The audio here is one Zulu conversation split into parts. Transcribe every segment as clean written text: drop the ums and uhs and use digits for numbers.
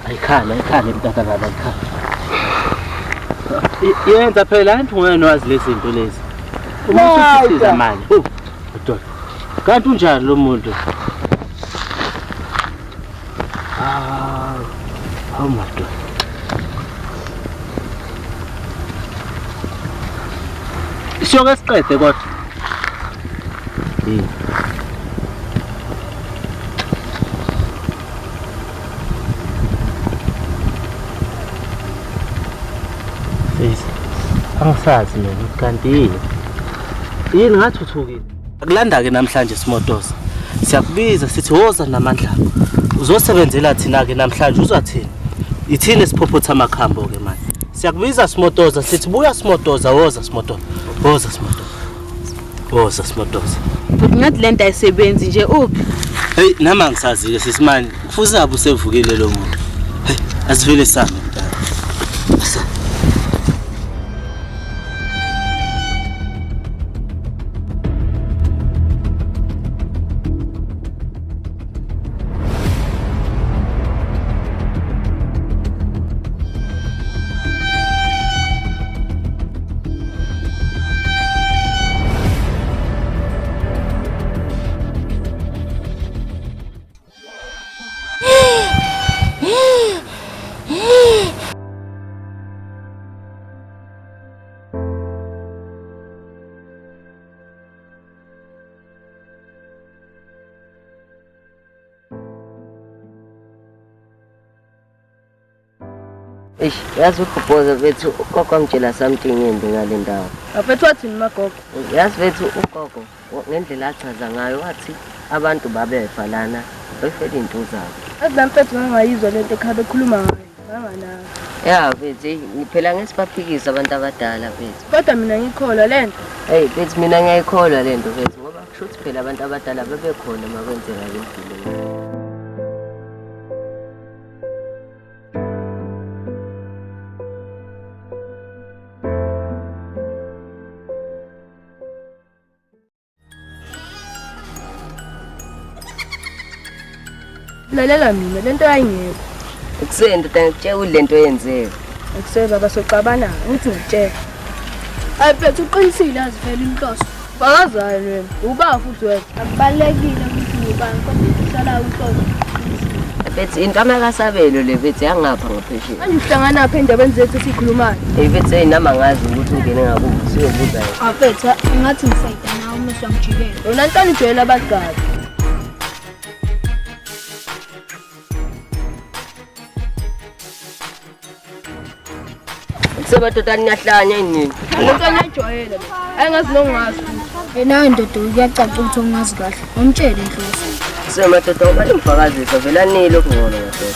Ayikhali mntakana ayikhali. Yenza phela antu ungenwazi lezi zinto lezi. Uma usisiza manje. Dodo. Kanti unjani lo muntu? Oh my God. Siyoke siqede kodwa. Angisazi mina kanti yini ngathuthukile. Akulanda ke namhlanje Simotoza. Siyakubiza sithi woza namandla. Uzosebenzela thina ke namhlanje uzathini? Ithini esiphopotha amakhambo ke manje. Siyakubiza Simotoza sithi buya Simotoza woza Simotoza. Woza Simotoza. Woza Simotoza. Futhi ngathi lento ayisebenzi nje uphi? Hey nama ngisazi ke sisimani. Kufuze abu sevukile lo muntu. Hey asivele sami mntana. Yazi uGobhoza bethu ugogo ngitshela something embi ngale ndawo. Afethu wathini magogo? Yazi bethu ugogo ngendlela achaza ngayo wathi abantu babefa lana befela into zabo. Azamfethu ngangayizwa lento ekhabe ekhuluma ngayo. Ngangana. Ya bethu ngiphela ngesibaphikisa abantu abadala bethu. Kodwa mina ngikholwa lento. Hey bethu mina ngiyayikholwa lento bethu ngoba kusho ukuthi phela abantu abadala bebekhona makwenzeka le mpilo. Lalela mina lento ayingekho. Ekuseni ngitshela lento yenzeka. Ekuseni baba soxabana uthi ngitshela. Ayiphethe uqinisile azivela inhloso. Bakazayo wena. Uba futhi wena. Akubalekile ukuthi ubani kodwa uhlala uhloso. Bethu into amakasabelo le bethu yangapha ngaphesheya. Manje uhlangana apha endabeni zethu sikhulumayo. Bethu nama ngazi ukuthi ungene ngakubo siyobuza yena. Afethu ngathi ngisayida nawe umeswa ngijikela. Wena ntani ujwayela abagadi. Sebadoda niyahlanya yini? Lento ngiyajwayela. Ayingazi nongazi. Yena indoda uyacaca ukuthi ungazi kahle. Umtshele inhloso. Semadoda ubani umfakazisa vela nilo kungona ngaphela.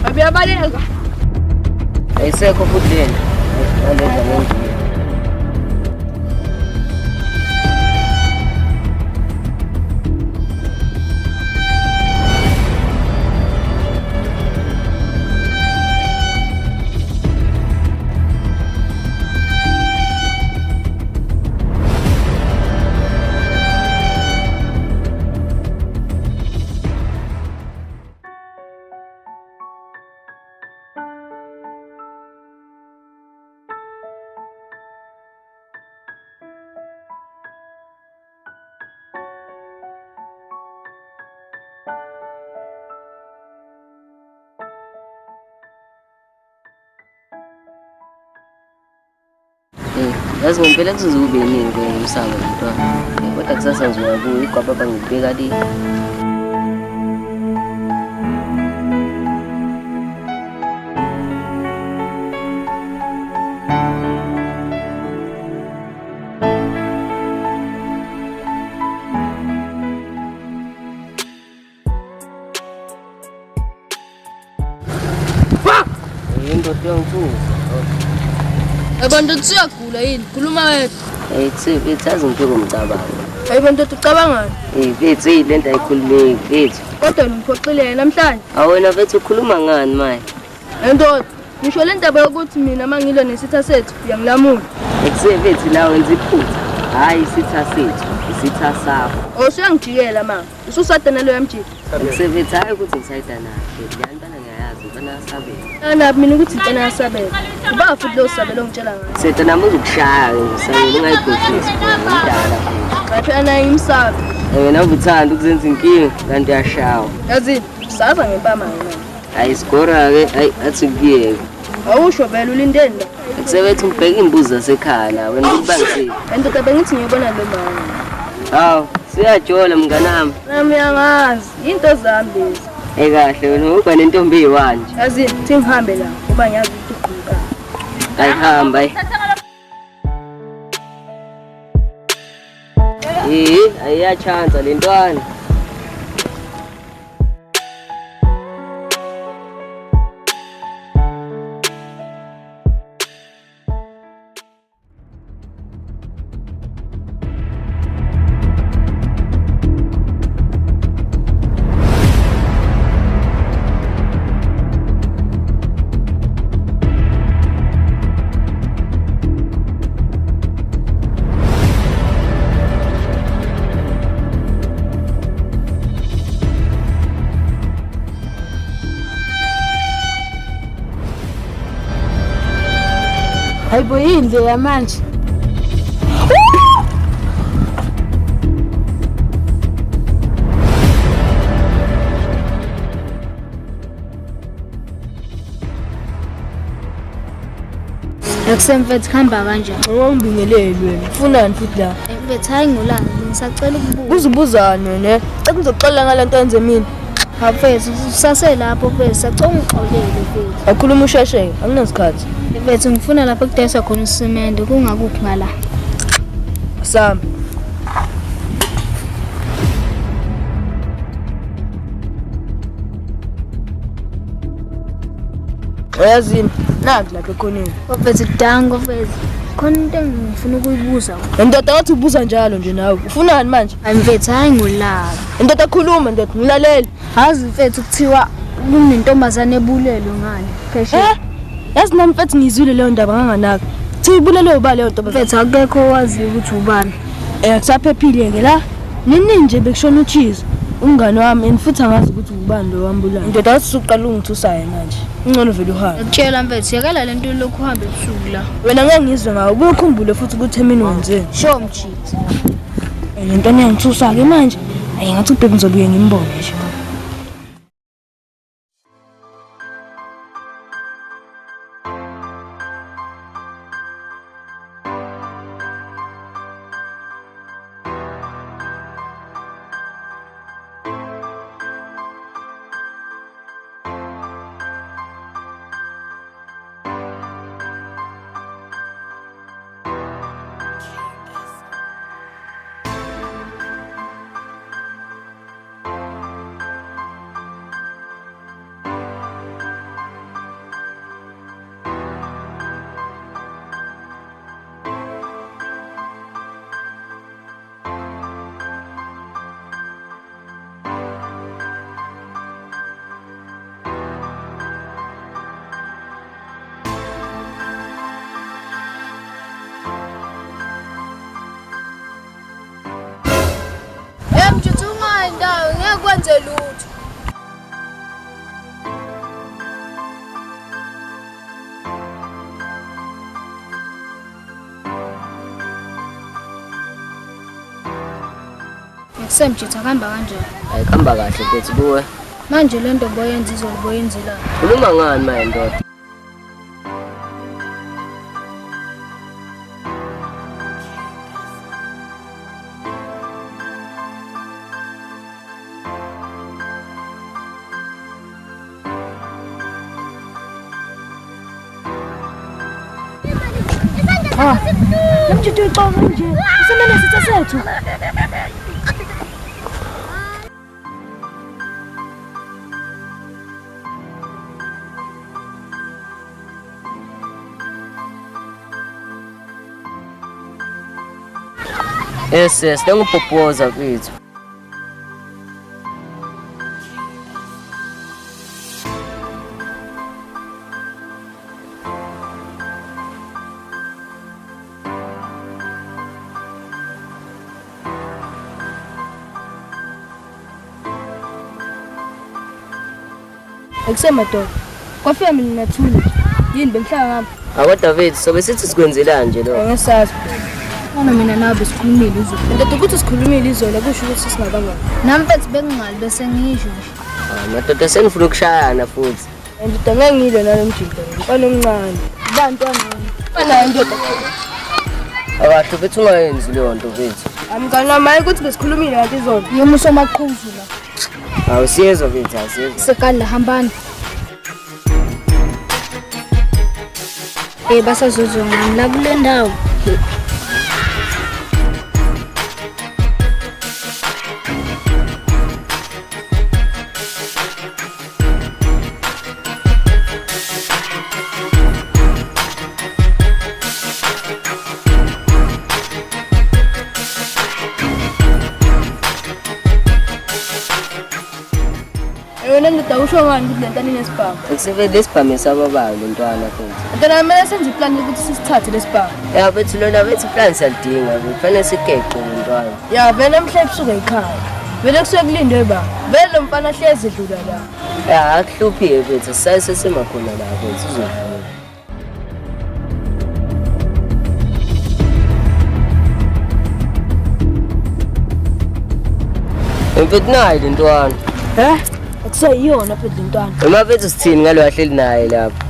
Abiyabaleka. Ayisekho futhi lento. Alenza ngendlela. Yazi ngempela kuzobe iningi umsamo mntwana. Kodwa kusasa ngizoya kuyo igwaba bangibeka le. ngithuza. Abantu siyagula yini? Khuluma wena. Mfethu azi ngipheke umcabango. Abantu ucabangani? Mfethu le nto ayikhulumeki mfethu. Kodwa ngiphoxile namhlanje. Awena mfethu ukhuluma ngani manje? Ndoda, ngisho le ndaba yokuthi mina mangilo nesitha sethu uyangilamula. Mfethu la wenza iphutha. Hayi isitha sethu, isitha sakho. Usuyangijikela mama. Ususadana lo yamjika. Mfethu hayi ukuthi ngisayidana nje. Yantana ngiyayazi ubana asabela. Nabi mina ukuthi intana yasabela. Uba futhi lo sabela ongitshela ngayo. Sethu nami uzokushaya ngisayini ungayibhokisi ngidala. Ngaphela naye imsabe. Wena ubuthanda ukuzenza inkinga kanti uyashawa. Yazi, saza ngempama yena. Hayi sigora ke athi kuyeke. Awusho vele ulindeni la. Kusebethu ngibheka imbuzi zasekhaya la wena ubangisile. Ndoda bengithi ngiyibona lo mama. Hawu siyajola mnganami. Nami uyangazi, into zami lezi. Kahle wena uba nentombi eyiwanje. Yazi, thi ngihambe la ngoba ngiyazi ukuthi uqhuka. Ayihamba ayi. Ayiyachance le ntwana. Hayibo yindle yamanje. Akusemfethu khamba kanjani? Ungibingelele wena. Ufunani futhi la? Mfethu hayi ngolanga ngisacela ukubuza. Uzubuzana ne? Cela ngizoxolela ngale nto yenze mina. Mfethu usaselapho mfethu sacela ungixolele mfethu. Akhuluma ushesheke, anginasikhathi. Mfethu ngifuna lapho kudayisa khona usimende kungakuphi ngala. Sami. Uyazini, naku lapha ekhoneni. Mfethu dango mfethu. Khona into engifuna ukuyibuza. Ndoda wathi ubuza njalo nje nawe. Ufunani manje? Hayi mfethu hayi ngolanga. Ndoda khuluma ndoda, ngilalele. Hazi mfethu kuthiwa kunentombazane ebulelwe ngani phesheya. Yazi nami mfethu ngizwile leyo ndaba nganganaka. Thi ibulele uba leyo ntombazane. Mfethu akekho owazi ukuthi ubani. Kusaphephile ke la. Nini nje bekushona uChiza. Umngane wami futhi angazi ukuthi ubani lo wambulala. Ndoda wathi usuqala ungithusayo manje. Ingcono vele uhambe. Ngikutshela mfethu yakala lento lokhu uhambe ebusuku la. Wena ngeke ngizwe ngawo. Ubukhumbule futhi ukuthi emini wenzeni. Show mchithi. Lento niyangithusa ke manje. Ngathi ubheki ngizobuye ngimbone nje. Mchithi ungayi ngeke kwenze lutho. Ngisemchithi akamba kanjani? Ayikhamba kahle mfethu buwe. Manje le nto boyenza izoliboyenzela. Khuluma ngani manje ndoda? Mchithi uxoxa nje. Usemele sitha sethu. Yes, ngikuphopoza mfethu. Akusema dodo. Kwafika mina nathula. Yini bengihlala ngapha? Akodwa mfethu sobe sithi sikwenzela nje lo. Ngisazi. Mina mina nabe sikhulumile izolo. Ndoda ukuthi sikhulumile izolo kusho ukuthi singabangani. Nami mfethu bengingali bese ngisho nje. Madoda senifuna ukushayana futhi. Ndoda ngangile nalomjinto. Mfana omncane. Bantwana. Bana ndoda. Akahle mfethu ungayenzi leyo nto mfethu. Amgana maye ukuthi besikhulumile kanti izolo. Yomuso maqhuzu la. Awusiyezwa mfethu asiyezwa. Sekala hambani. Basazozongana la kule ndawo. Wena ndoda usho ngani ukuthi lentana inesibhamu? Akuseve lesibhamu sababayo lentwana mfethu. Ndoda kumele senze iplan ukuthi sisithathe lesibhamu. Ya mfethu lona mfethu plan siyadinga kufanele sigeqe lentwana. Ya vele emhle ebusuku ekhaya. Vele kusuke kulindwe ba. Vele lo mfana hlezi edlula la. Ya akuhluphi mfethu sisase semakhona la mfethu uzovuma. Mfethu nayi lentwana. Akusayiyona phela lentwana. Uma mfethu sithini ngalo ahleli naye lapha.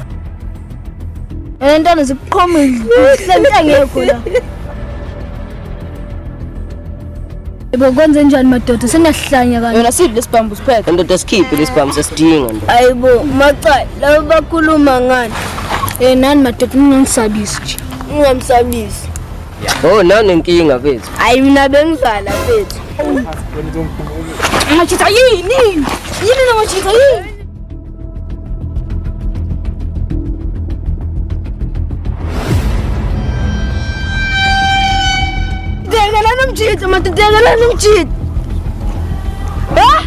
Lentwana zikuqhomile. Hleli angekho la. Kwenze njani madoda sengahlanya kanti. Yona sidle lesibhamu siphethe. Ndoda sikhiphe lesibhamu sesidinga ndo. Ayibo macha labo bakhuluma ngani? Nani madoda ningisabisi nje. Ungamsabisi. Oh nani inkinga mfethu. Hayi mina bengizala mfethu. Machitha yini? Yini na machitha yini? Dengela nomchitha, matidengela nomchitha. Ha?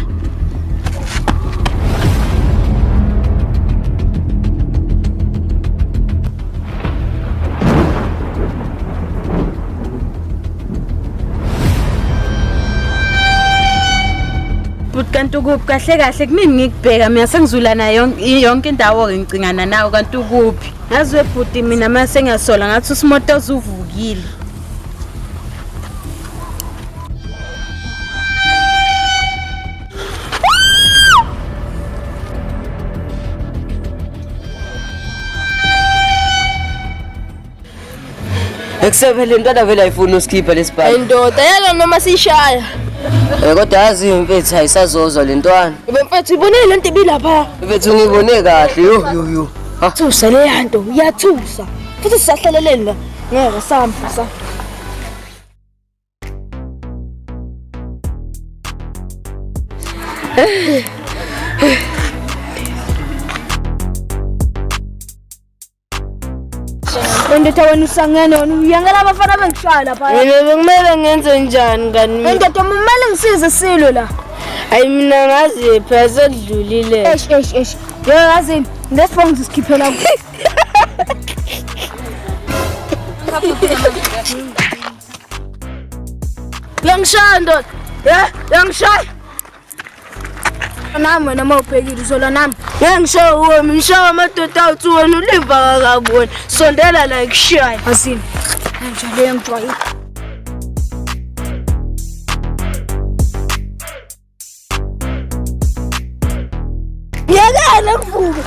Kanti ukuphi kahle kahle kumini ngikubheka mina sengizulana yonke indawo ngicingana nawe kanti ukuphi ngazwe bhuti mina mase ngiyasola ngathi usimoto uzuvukile Ekuseve lentwana vele ayifuni usikhipha lesibhamu. Ndoda yala noma sishaya. Kodwa yazi mfethu ayisazozwa lentwana. Mfethu ibonile lento ibilapha. Mfethu ngibone kahle yo. Thusa le yanto uyathusa. Futhi sisahleleleni la. Ngeke samba sa. Ndoda wena usangene wena uyangela abafana bengishaya lapha. Yena kumele ngenze njani ngani mina? Ndoda kumele ngisize silo la. Hayi mina ngazi phela sekudlulile. Eish. Yo yazi lesibongo sikhiphela ku. Yangishaya ndoda. Yangishaya. Nami wena mawubhekile uzola nami. Ngengishaya wena ngishaya amadoda awuthi wena uliva kakaboni. Sondela la kushaya. Asini. Njalo yangijwayela. Yakala kuvuka.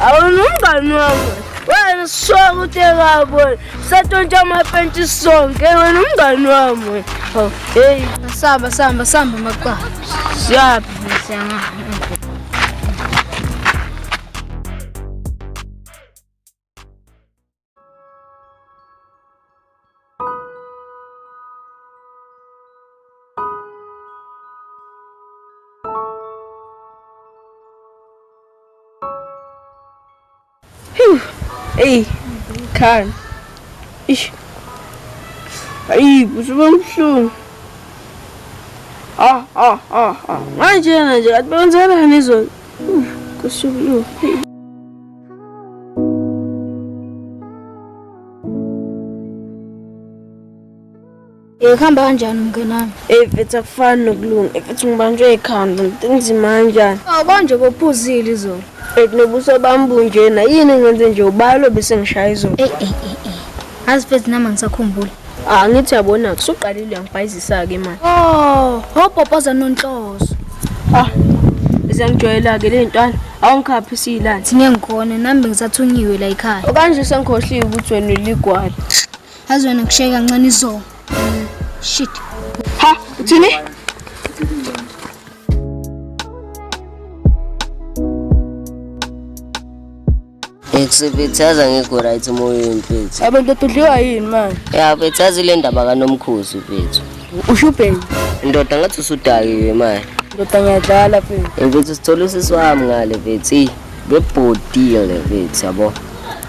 Awunumngani wami. Wena sishoka ukuthi ekaboni. Satontsha amapenti sonke wena umngani wami. Hey, Samba maqwa. siyaphi? Siyanga. Hey, Khan. Ish. Hayi, usuba mhlungu. Manje nje athi benzela nizo. Kusuku. Khamba kanjani mnganami? Evethu akufani nokulunga. Evethu ngibanjwe ikhanda, ntinzima kanjani. Konje kophuzile izolo. Nobuso bambu njena, yini ngenze nje ubalo bese ngishaya izolo. Azifethi nama ngisakhumbula. Ngithi yabona kusuqalile ngibhayizisa ke imali. Hobhoboza nonhloso. Sengijwayela ke le ntwana. Awungikhaphi silala. Thine ngikhona nami ngisathunyiwe la ekhaya. Kanje sengikhohliwe ukuthi wena uligwala. Azwena kusheka kancane izolo. Shit. Uthini? Ekubethaza ngekho right emoyeni mfethu. Abantu atudliwa yini manje? Ya bethaza le ndaba kaNomkhosi mfethu. Ushubheni. Indoda ngathi usudakiwe manje. Ndoda ngiyadlala mfethu. Mfethu sithola usisi wami ngale mfethu. Bebhodile mfethu yabo.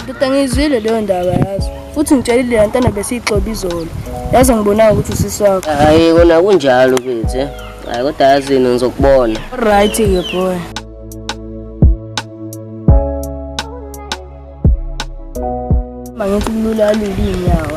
Ndoda ngizwile leyo ndaba yazo. Futhi ngitshelile lantana besiyixoba izolo. Yazi ngibona ukuthi usisi wakho. Hayi kona kunjalo mfethu. Hayi kodwa yazini ngizokubona. Right ke boy. Mangithi kulula inyawo.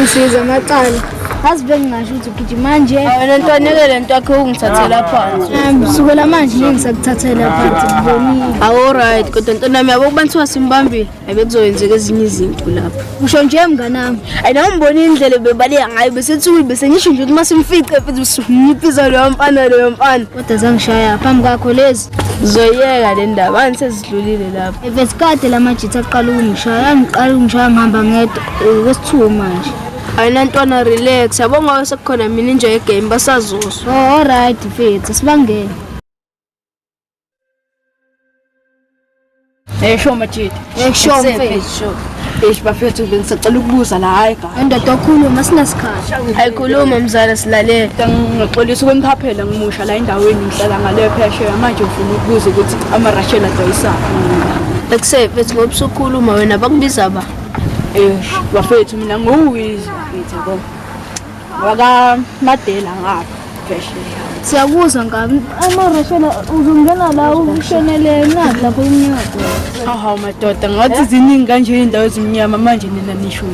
Ngisiza amaqala. Azibe ngingasho ukuthi ugijima manje. Wena ntwaneke lento yakho ungithathela phansi. Sukela manje ngisakuthathela phansi ngibonile. Alright, kodwa ntonami yabo kuba nithiwa simbambile, ayebekuzoyenzeka ezinye izinto lapha. Usho nje mnganami. Ayina umbona indlela bebaleka ngayo besethuki bese ngisho nje ukuthi masimfice futhi usumnyiphisa leyo mfana. Kodwa zangishaya phambi kwakho lezi. Zoyeka le ndaba anisezidlulile lapha. Evesikade lamajitha aqala ukungishaya, ngihamba ngedwa kwesithuko manje. Ayina ntwana relax, yabo ngawe sekukhona mina enjoy game basazoso. Alright mfethu sibangene. Show majidi. Show mfethu. Bafethu bengisacela ukubuza la hayi ga. Indoda okhuluma sinasikhathi. Ayikhuluma mzala silalela. Ngixolisa ukuniphaphela ngimusha la endaweni ngihlala ngale phesheya manje ufuna ukubuza ukuthi amarashela adayisa. Ekusefethu ngoba usukhuluma wena bakubiza ba? Bafethu mina nguwizi mfethu yabo. Waka Madela ngapha phesheya. Siyabuza ngabe amarashela uzongena la ushonele ngathi lapho umnyaka. Madoda ngathi ziningi kanje indawo ezimnyama manje nina nisho.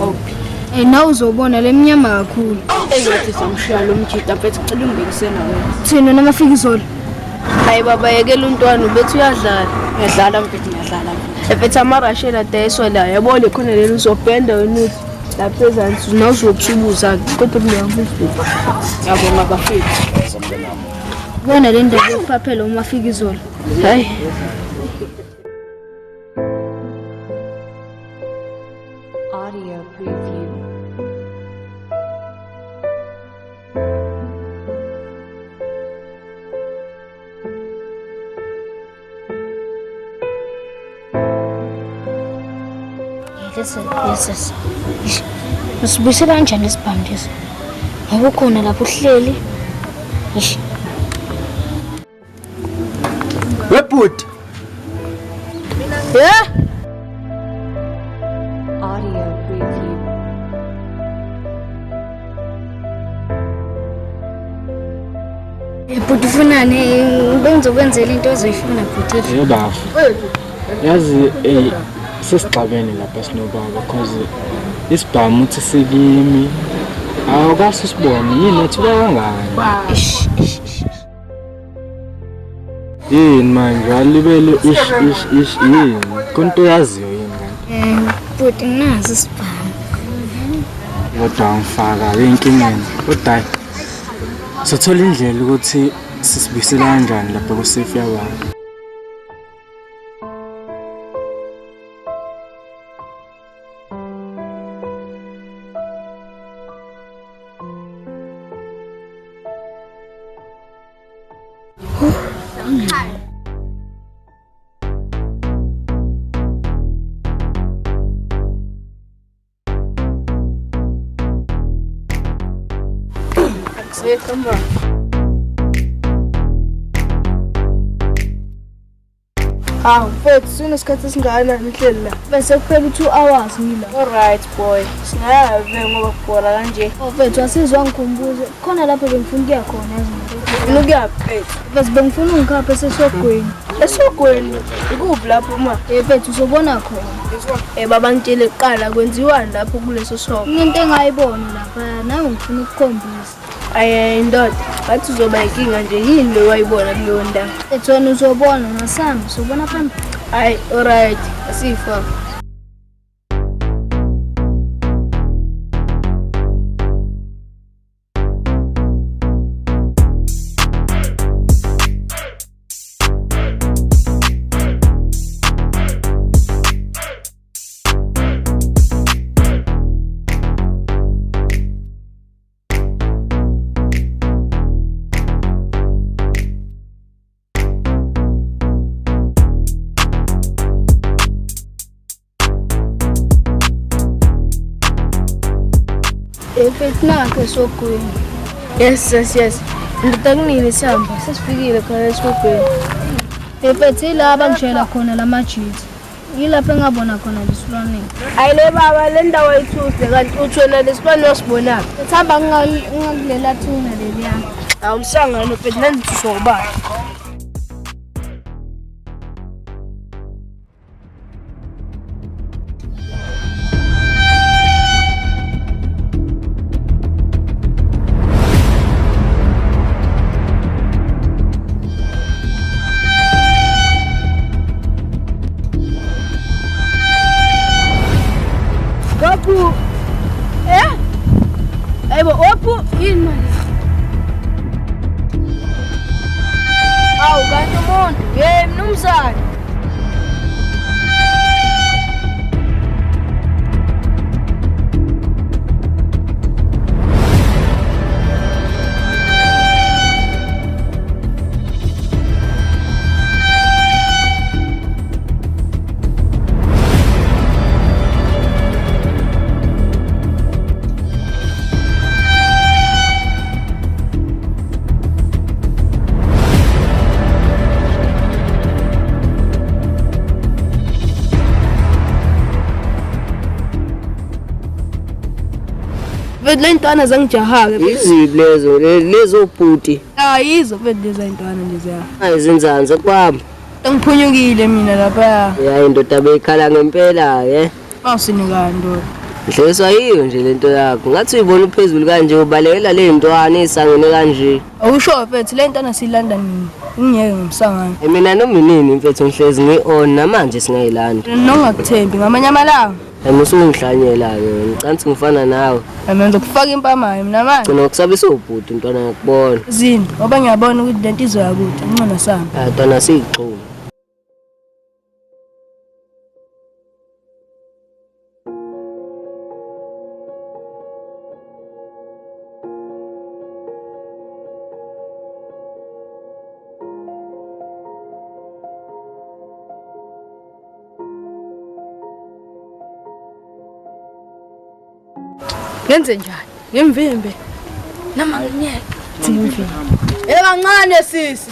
Nawe uzobona lemnyama kakhulu. Engathi samshiya lo mjida mfethu cela ungibekise nawe. Thina namafikizolo. Hayi baba yekela untwana ubethu uyadlala. Uyadlala mfethu ngiyadlala. Efethu amarashela adayiswa la yabona khona leli uzobhenda wena uthi lapha ezansi nawuzokusubuza kodwa kuyamuzi. Yabonga bafethu. Bona le ndaba yokuphaphela uma afika izolo. Hayi. Audio preview. Yes. Usibuyisela kanjani isibhambiso? Ngoba ukhona lapho uhleli. Webhuti. Audio preview. Bhuti ufunani bengizokwenzela into ozoyifuna bhuti. Bafu. Yazi sesixabene lapha sinobaba because isibhamu uthi sikimi. Awukase sibone yini ethuka kangani. Yini manje alibele ish yini konto yaziyo yini ngani Bhuti nginazi isibhamu. kodwa ngifaka enkingeni kodwa sothola indlela ukuthi sisibisela kanjani lapha kuSafe yabantu. Come on. Mfethu sinesikhathi esingakanani nihleli la? Bese kuphela 2 hours ngila. Alright boy. Singave ngoba kubhora kanje. Mfethu asizwa ngikhumbuze. Khona lapho bengifuna ukuya khona yazi. Nokuyaphi mfethu? Bese bengifuna ungikhaphe esesogweni. Esogweni. Ikuphi lapho ma? Mfethu uzobona khona. Baba ngitshele kuqala kwenziwani lapho kuleso soko. Into engayibona lapha nawe ngifuna ukukhombisa. Ndoda, bathi uzoba inkinga nje yini lo wayibona kuleyo ndawo? Ethona uzobona ngasami, uzobona phambili. Alright, asifa. Mfethu nakho esogweni. Yes. Ngidakunini sihamba, sesifikile khona esogweni. Mfethu ila abangishela khona lamajithi. Yilapho engabona khona lesilwane. Le baba le ndawo ayithuze kanti uthwena lesibani wasibonaka. Ethamba ngakulela thuna leliya. Awumsangano mfethu nandithi sobala. Opu. Ebo opu yini manje? Kanti umuntu, mnumzane. Le ntwana zangijaha-ke. Iziphi lezo bhuti? Yizo mfethu leza ntwana leziya. Ayizenzansi kwami. Ngiphunyukile mina lapha. Indoda beyikhala ngempela Awusinika ndoda. Nhleswa yiyo nje lento yakho. Ngathi uyibona uphezulu kanje ubalekela le ntwana esangene kanje. Awusho mfethu le ntwana silanda nini? Ngiyeke ngimsangana. Mina noma inini mfethu ngihlezi ngi-on namanje singayilanda. Nongakuthembi ngamanye amalanga. Musungihlanyela-ke ngicanthi ngifana nawe. Amenza ukufaka impamayo mina manje. Gcina ukusabisa ubhuti ntwana ngakubona. Zini ngoba ngiyabona ukuthi lento izoyakuthi ngcono sami. Ntwana siyixhuma. Ngenze njani? Ngimvimbe. Namanye. Zimvimbe. Kancane sisi.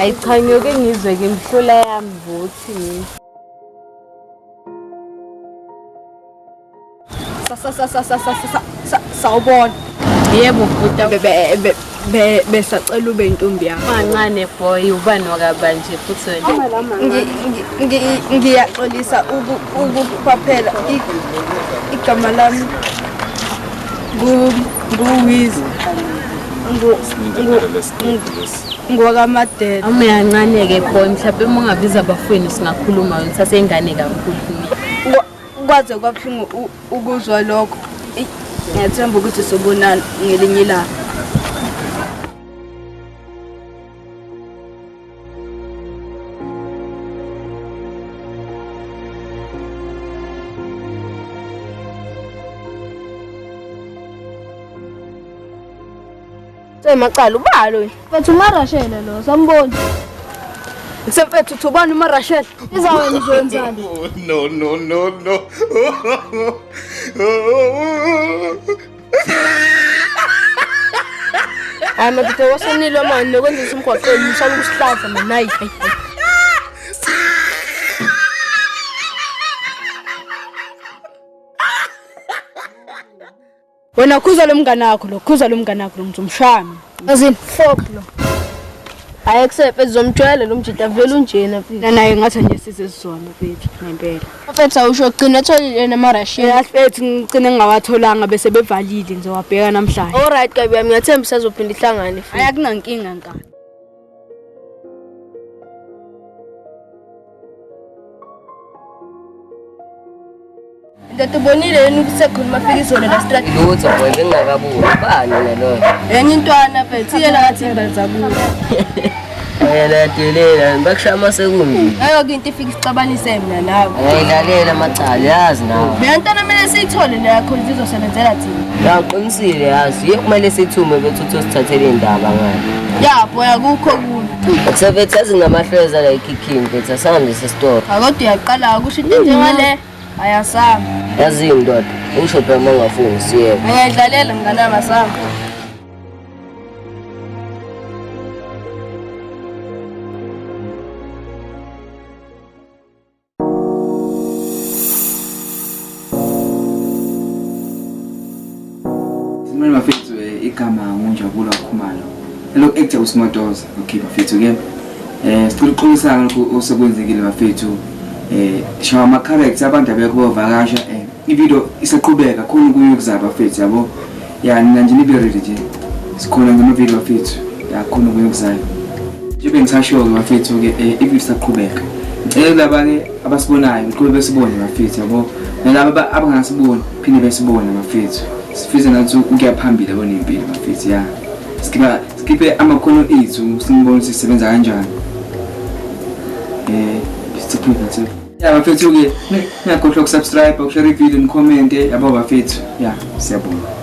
Ayichanyoke ngizwe ke imhlola yami vothi. Sawubona. Yebo bhuti Besacela ube intombi yami. kancane boy ubani wakabanje futhi wena. Ngiyaxolisa ukuphaphela igama lami nguWiz. Ngwakamadela. Uyancane-ke boy mhlawumbe uma ungabiza abafweni singakhuluma wena saseyingane kakhulu. Kwaze kwabuhlungu ukuzwa lokho. Ngiyathemba ukuthi sobonana ngelinye ilanga. Macala ubalo Mfethu uMarashela lo samboni. Semfethu thubani uMarashela Izawena izwenzani? No. Amadoda wasenilo manje nokwenzisa umgwaqweni usala ukusihlaza manayi. Wena khuza lo mngane wakho lo ngizomshaya. Azini fuck lo. Ayekusephe zomjwayela lo mjida vele unjena mfethu. Naye ngathi nje sizizona mfethu ngempela. Mfethu awusho gcina etholile naMarashela. Mfethu ngicine ngawatholanga bese bevalile ngizowabheka namhlanje. Alright kabi yami ngiyathemba sizophinda ihlangane futhi. Ayakunankinga ngani. Ndatubonile yena ukusekhuluma fikizona la straight. Lutho boy bengakabuyi bani nalo. Enye intwana mfethu iyela ngathi ingaza kuyo. Yena delela bakushaya masekunje. Ayo ke into ifika isicabanise mina nawe. Ayilalela macala yazi nawe. Le ntwana mele siyithole la yakho izosebenzela thina. Yaqinisile yazi kumele sithume bethu sithathele indaba ngayo. Ya boya kukho kulo. Akusebethe azingamahleza la ikhikhini bethu asambe sesitoro. Akodwa uyaqala ukusho into njengale. Ayasama. Yazi indoda ngisho phela mangafuni siye. Ngiyadlalela ngana masama. Simele bafethu igama ngunjabula Khumalo. Lo actor uSimotoza. Okay bafethu ke. Sicela uqinisa ngakho osekwenzekile bafethu. Shawa ama characters abantu abekho bavakasha ivideo isaqhubeka khona kuyokuzaba bafethu yabo. Ya nina nje nibe ready nje. Sikhona ngama video bafethu. Ya khona kuyokuzaba. Njengoba ngisasho ke bafethu ke ivideo isaqhubeka. Ngicela laba ke abasibonayo uqhube besibone bafethu yabo. Nalaba abangasiboni phinde besibone bafethu. Sifisa nathi ukuyaphambili yabo nempilo bafethu ya. Skiphe amakhono ethu sinibone sisebenza kanjani. Siphuza ya bafethu ke ngiyakhohlwa ukusubscribe, ukushare video, ucomment yabo bafethu ya siyabonga.